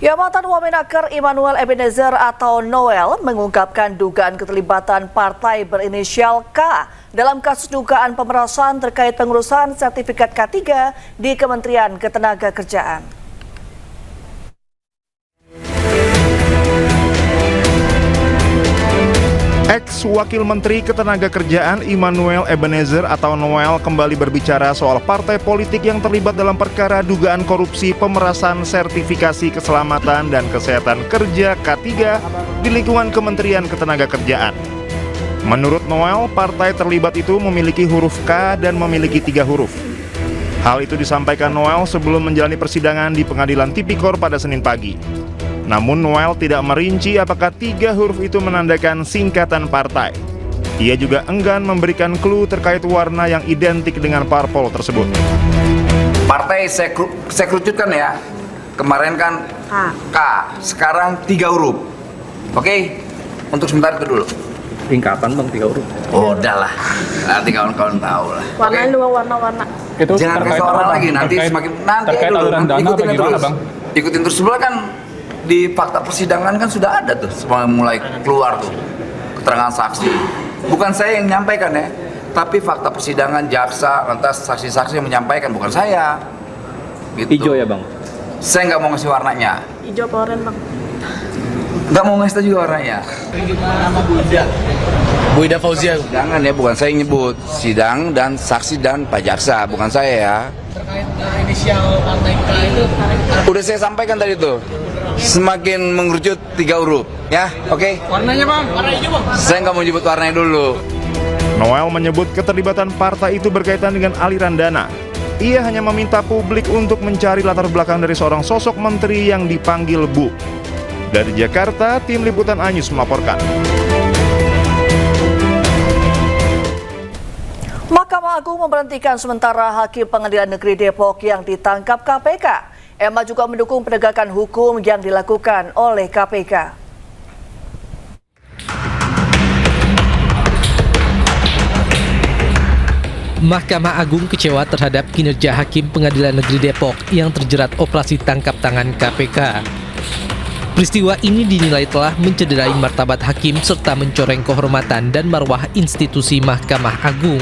Ya, mantan Wamenaker Immanuel Ebenezer atau Noel mengungkapkan dugaan keterlibatan partai berinisial K dalam kasus dugaan pemerasan terkait pengurusan sertifikat K3 di Kementerian Ketenagakerjaan. Ex-Wakil Menteri Ketenagakerjaan Immanuel Ebenezer atau Noel kembali berbicara soal partai politik yang terlibat dalam perkara dugaan korupsi pemerasan sertifikasi keselamatan dan kesehatan kerja K3 di lingkungan Kementerian Ketenagakerjaan. Menurut Noel, partai terlibat itu memiliki huruf K dan memiliki 3 huruf. Hal itu disampaikan Noel sebelum menjalani persidangan di Pengadilan Tipikor pada Senin pagi. Namun Noel tidak merinci apakah 3 huruf itu menandakan singkatan partai. Ia juga enggan memberikan clue terkait warna yang identik dengan parpol tersebut. Partai saya kerucutkan ya, kemarin kan K, sekarang 3 huruf. Oke, untuk sementara itu dulu. Tingkatan bang 3 huruf. Oh, udahlah, nanti kawan-kawan tahu lah. Warnanya dua warna-warna. Jangan kasih orang lagi, nanti semakin nanti dulu. Ikutin terus. Ikutin terus sebelah kan. Di fakta persidangan kan sudah ada tuh, mulai keluar tuh keterangan saksi. Bukan saya yang menyampaikan ya, tapi fakta persidangan jaksa, lantas saksi-saksi yang menyampaikan, bukan saya. Gitu. Hijau ya bang? Saya nggak mau ngasih warnanya. Hijau apa oranye bang? Nggak mau ngasih juga warnanya. Nama Buida Fauzia. Jangan ya, bukan saya yang nyebut. Sidang dan saksi dan Pak Jaksa, bukan saya ya. Terkait inisial partai K itu. Udah saya sampaikan tadi tuh. Semakin mengerucut 3 huruf, ya, oke? Warnanya bang? Warna hijau bang? Saya nggak mau nyebut warnanya dulu. Noel menyebut keterlibatan partai itu berkaitan dengan aliran dana. Ia hanya meminta publik untuk mencari latar belakang dari seorang sosok menteri yang dipanggil Bu. Dari Jakarta, tim liputan Anyus melaporkan. Mahkamah Agung memberhentikan sementara Hakim Pengadilan Negeri Depok yang ditangkap KPK. Emma juga mendukung penegakan hukum yang dilakukan oleh KPK. Mahkamah Agung kecewa terhadap kinerja Hakim Pengadilan Negeri Depok yang terjerat operasi tangkap tangan KPK. Peristiwa ini dinilai telah mencederai martabat hakim serta mencoreng kehormatan dan marwah institusi Mahkamah Agung.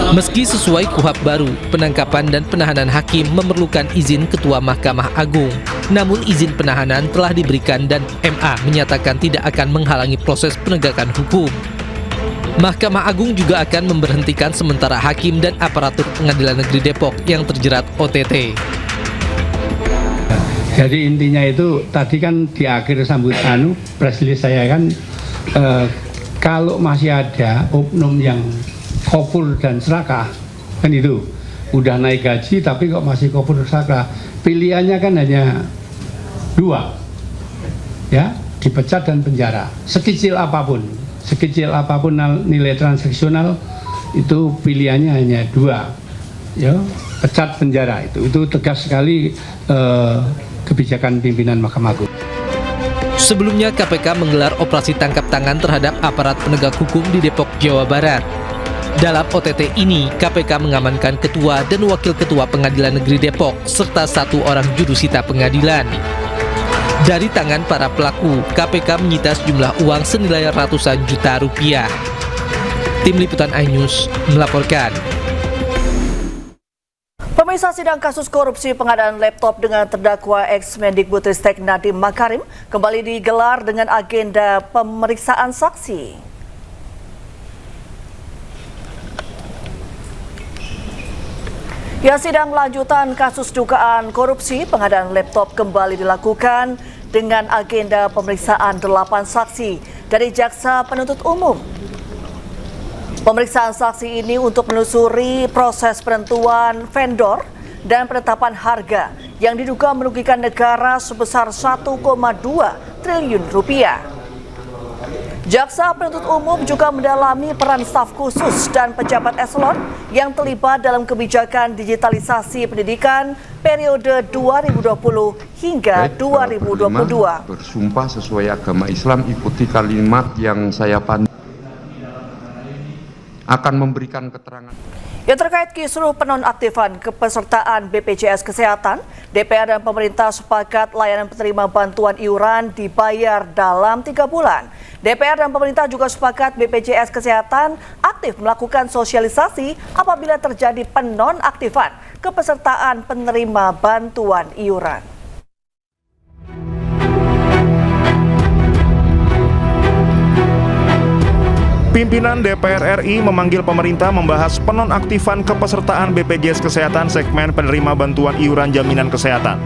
Meski sesuai KUHP baru, penangkapan dan penahanan hakim memerlukan izin Ketua Mahkamah Agung. Namun izin penahanan telah diberikan dan MA menyatakan tidak akan menghalangi proses penegakan hukum. Mahkamah Agung juga akan memberhentikan sementara hakim dan aparatur Pengadilan Negeri Depok yang terjerat OTT. Jadi intinya itu tadi kan di akhir sambutan press release saya kan kalau masih ada oknum yang kufur dan serakah, kan itu udah naik gaji tapi kok masih kufur dan serakah, pilihannya kan hanya 2 ya, dipecat dan penjara sekecil apapun nilai transaksional itu pilihannya hanya 2 ya, pecat penjara. Itu tegas sekali kebijakan pimpinan Mahkamah Agung. Sebelumnya KPK menggelar operasi tangkap tangan terhadap aparat penegak hukum di Depok, Jawa Barat. Dalam OTT ini, KPK mengamankan ketua dan wakil ketua Pengadilan Negeri Depok serta 1 orang jurusita pengadilan. Dari tangan para pelaku, KPK menyita sejumlah uang senilai ratusan juta rupiah. Tim Liputan iNews melaporkan. Pemirsa, sidang kasus korupsi pengadaan laptop dengan terdakwa ex-Mendikbudristek Nadiem Makarim kembali digelar dengan agenda pemeriksaan saksi. Ya, sidang lanjutan kasus dugaan korupsi pengadaan laptop kembali dilakukan dengan agenda pemeriksaan 8 saksi dari Jaksa Penuntut Umum. Pemeriksaan saksi ini untuk menelusuri proses penentuan vendor dan penetapan harga yang diduga merugikan negara sebesar 1,2 triliun rupiah. Jaksa Penuntut Umum juga mendalami peran staf khusus dan pejabat eselon yang terlibat dalam kebijakan digitalisasi pendidikan periode 2020 hingga 2022. Bersumpah sesuai agama Islam, ikuti kalimat yang saya pandang, akan memberikan keterangan. Yang terkait kisruh penonaktifan kepesertaan BPJS Kesehatan, DPR dan pemerintah sepakat layanan penerima bantuan iuran dibayar dalam 3 bulan. DPR dan pemerintah juga sepakat BPJS Kesehatan aktif melakukan sosialisasi apabila terjadi penonaktifan kepesertaan penerima bantuan iuran. Pimpinan DPR RI memanggil pemerintah membahas penonaktifan kepesertaan BPJS Kesehatan segmen penerima bantuan iuran jaminan kesehatan.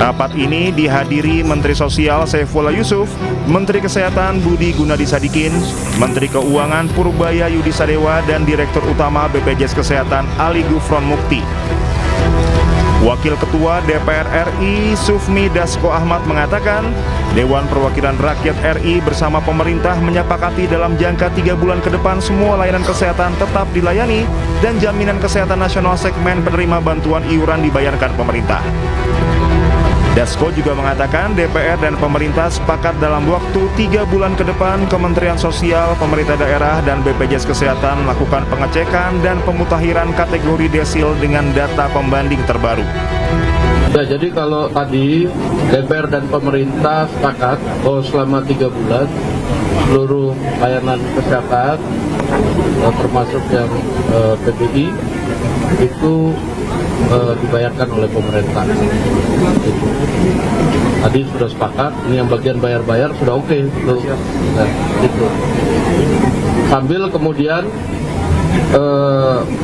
Rapat ini dihadiri Menteri Sosial Saifullah Yusuf, Menteri Kesehatan Budi Gunadi Sadikin, Menteri Keuangan Purbaya Yudi Sadewa, dan Direktur Utama BPJS Kesehatan Ali Gufron Mukti. Wakil Ketua DPR RI Sufmi Dasko Ahmad mengatakan, Dewan Perwakilan Rakyat RI bersama pemerintah menyepakati dalam jangka 3 bulan ke depan semua layanan kesehatan tetap dilayani dan jaminan kesehatan nasional segmen penerima bantuan iuran dibayarkan pemerintah. Dasko juga mengatakan DPR dan pemerintah sepakat dalam waktu 3 bulan ke depan Kementerian Sosial, pemerintah daerah, dan BPJS Kesehatan melakukan pengecekan dan pemutakhiran kategori desil dengan data pembanding terbaru. Ya, jadi kalau tadi DPR dan pemerintah sepakat bahwa selama 3 bulan seluruh layanan kesehatan termasuk yang PBI itu dibayarkan oleh pemerintah. Tadi sudah sepakat, ini yang bagian bayar-bayar sudah oke. Nah, itu. Sambil kemudian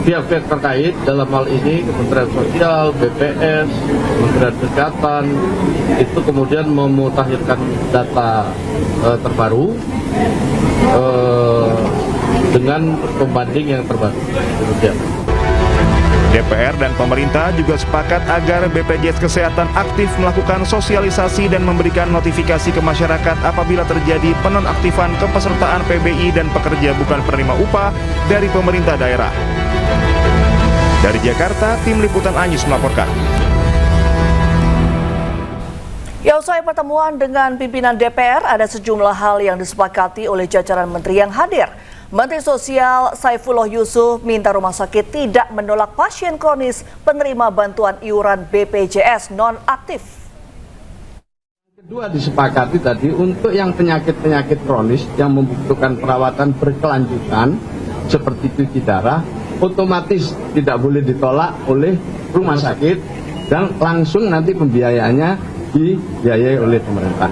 pihak-pihak terkait dalam hal ini Kementerian Sosial, BPS, Kementerian Kesehatan itu kemudian memutakhirkan data terbaru dengan pembanding yang terbaru. Kemudian DPR dan pemerintah juga sepakat agar BPJS Kesehatan aktif melakukan sosialisasi dan memberikan notifikasi ke masyarakat apabila terjadi penonaktifan kepesertaan PBI dan pekerja bukan penerima upah dari pemerintah daerah. Dari Jakarta, Tim Liputan Anyus melaporkan. Ya, usai pertemuan dengan pimpinan DPR, ada sejumlah hal yang disepakati oleh jajaran menteri yang hadir. Menteri Sosial Saifullah Yusuf minta rumah sakit tidak menolak pasien kronis penerima bantuan iuran BPJS non-aktif. Kedua disepakati tadi untuk yang penyakit-penyakit kronis yang membutuhkan perawatan berkelanjutan seperti cuci darah, otomatis tidak boleh ditolak oleh rumah sakit dan langsung nanti pembiayaannya dibiayai oleh pemerintah.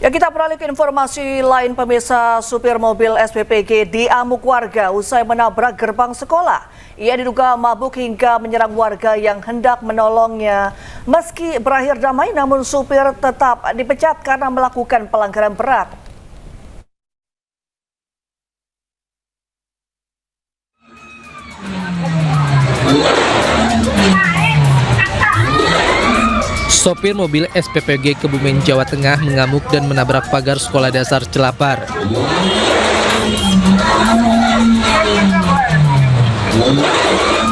Ya, kita beralih ke informasi lain, pemirsa. Supir mobil SPPG diamuk warga usai menabrak gerbang sekolah. Ia diduga mabuk hingga menyerang warga yang hendak menolongnya. Meski berakhir damai, namun supir tetap dipecat karena melakukan pelanggaran berat. Sopir mobil SPPG Kebumen, Jawa Tengah mengamuk dan menabrak pagar sekolah dasar Celapar.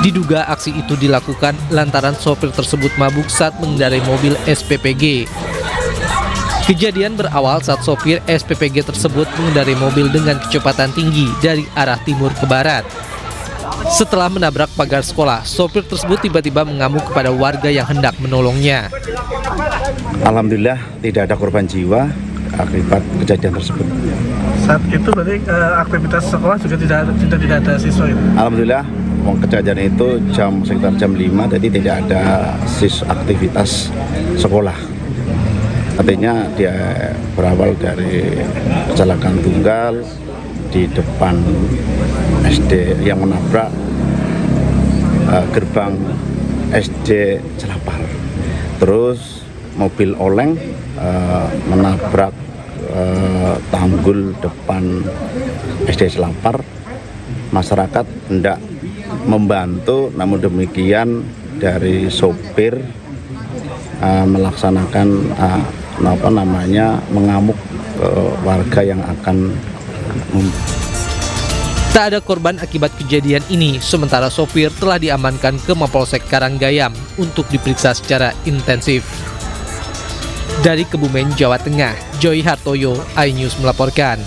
Diduga aksi itu dilakukan lantaran sopir tersebut mabuk saat mengendarai mobil SPPG. Kejadian berawal saat sopir SPPG tersebut mengendarai mobil dengan kecepatan tinggi dari arah timur ke barat. Setelah menabrak pagar sekolah, sopir tersebut tiba-tiba mengamuk kepada warga yang hendak menolongnya. Alhamdulillah tidak ada korban jiwa akibat kejadian tersebut. Saat itu berarti aktivitas sekolah juga tidak ada siswa itu? Alhamdulillah, kejadian itu sekitar jam 5, jadi tidak ada aktivitas sekolah. Artinya dia berawal dari kecelakaan tunggal di depan SD yang menabrak gerbang SD Celapar. Terus mobil oleng menabrak tanggul depan SD Celapar. Masyarakat hendak membantu, namun demikian dari sopir melaksanakan mengamuk warga yang akan Tak ada korban akibat kejadian ini, sementara sopir telah diamankan ke Mapolsek Karanggayam untuk diperiksa secara intensif. Dari Kebumen, Jawa Tengah, Joy Hartoyo, iNews melaporkan.